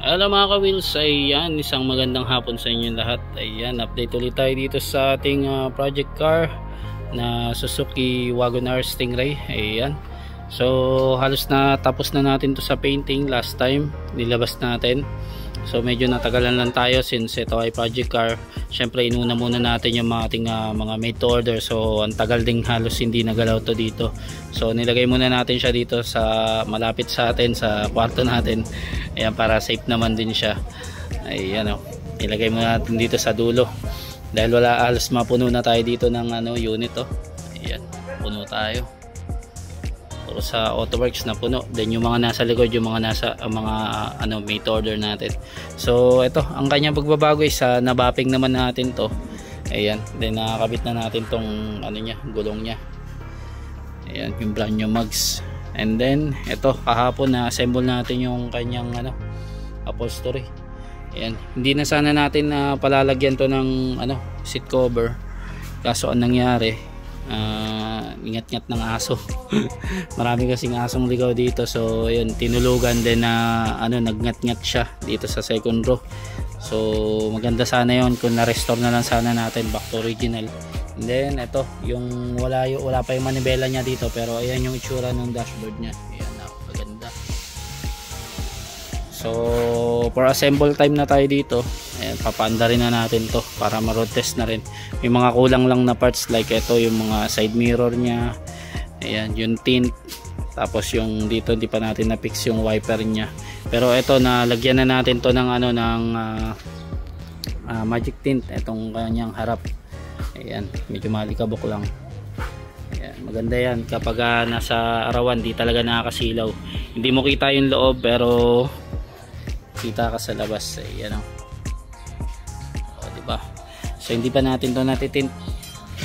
Hello mga ka-wheels, ayan, isang magandang hapon sa inyo lahat. Ayan, update ulit tayo dito sa ating project car na Suzuki Wagon-R Stingray. Ayan, so halos na tapos na natin to sa painting. Last time nilabas natin, so medyo natagalan lang tayo since ito ay project car. Syempre inuna muna natin yung mga ating mga made to order, so ang tagal ding halos hindi nagalaw to dito. So nilagay muna natin siya dito sa malapit sa atin sa kwarto natin. Ayan, para safe naman din siya. Ayan o, ilagay muna natin dito sa dulo dahil wala, halos mapuno na tayo dito ng unit o. Ayan, puno tayo. Puro sa AutoWorks na puno. Then yung mga nasa likod, yung mga nasa made to order natin. So ito, ang kanyang pagbabago is nabapping naman natin to. Ayan, then nakakabit na natin tong gulong niya. Ayan, yung brand new mugs. And then ito, kahapon na assemble natin yung kanyang upholstery. Ayan, hindi na sana natin palalagyan to ng seat cover. Kaso ang nangyari, ingat-ngat ng aso. Marami kasing asong ligaw dito. So ayun, tinulugan din na nagngat-ngat siya dito sa second row. So maganda sana yon kung na-restore na lang sana natin back to original. And then ito, yung wala pa yung manibela niya dito, pero ayan yung itsura ng dashboard niya. Ayan, napakaganda. So for assemble time na tayo dito. Ayan, papaanda rin na natin to para ma-road test na rin. May mga kulang lang na parts like ito, yung mga side mirror niya. Ayan, yung tint. Tapos yung dito hindi pa natin na-fix yung wiper niya. Pero ito, nalagyan na natin to ng magic tint, itong kanyang harap. Ayan, medyo malikabok lang. Ayan, maganda yan kapag nasa arawan, di talaga nakakasilaw. Hindi mo kita yung loob pero kita ka sa labas. Ayan o. O, diba? So hindi pa natin to natitint.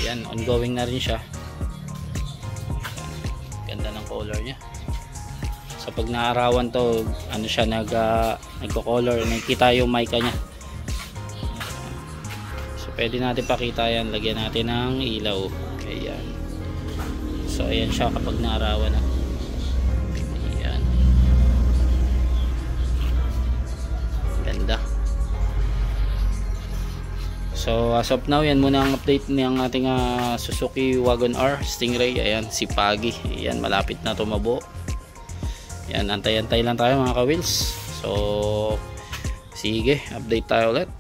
Ayan, ongoing na rin siya. Ayan, ganda ng color nya. So pag naarawan to, siya nagko-color, nakikita yung mica nya. Pwede natin pakita yan, lagyan natin ng ilaw. Ayan, so ayan siya kapag naarawan na. Ayan, ganda. So as of now, yan muna ang update ng ating Suzuki Wagon-R Stingray. Ayan, si Pagi, ayan, malapit na tumabo. Ayan, antay-antay lang tayo mga ka-wheels. So sige, update tayo ulit.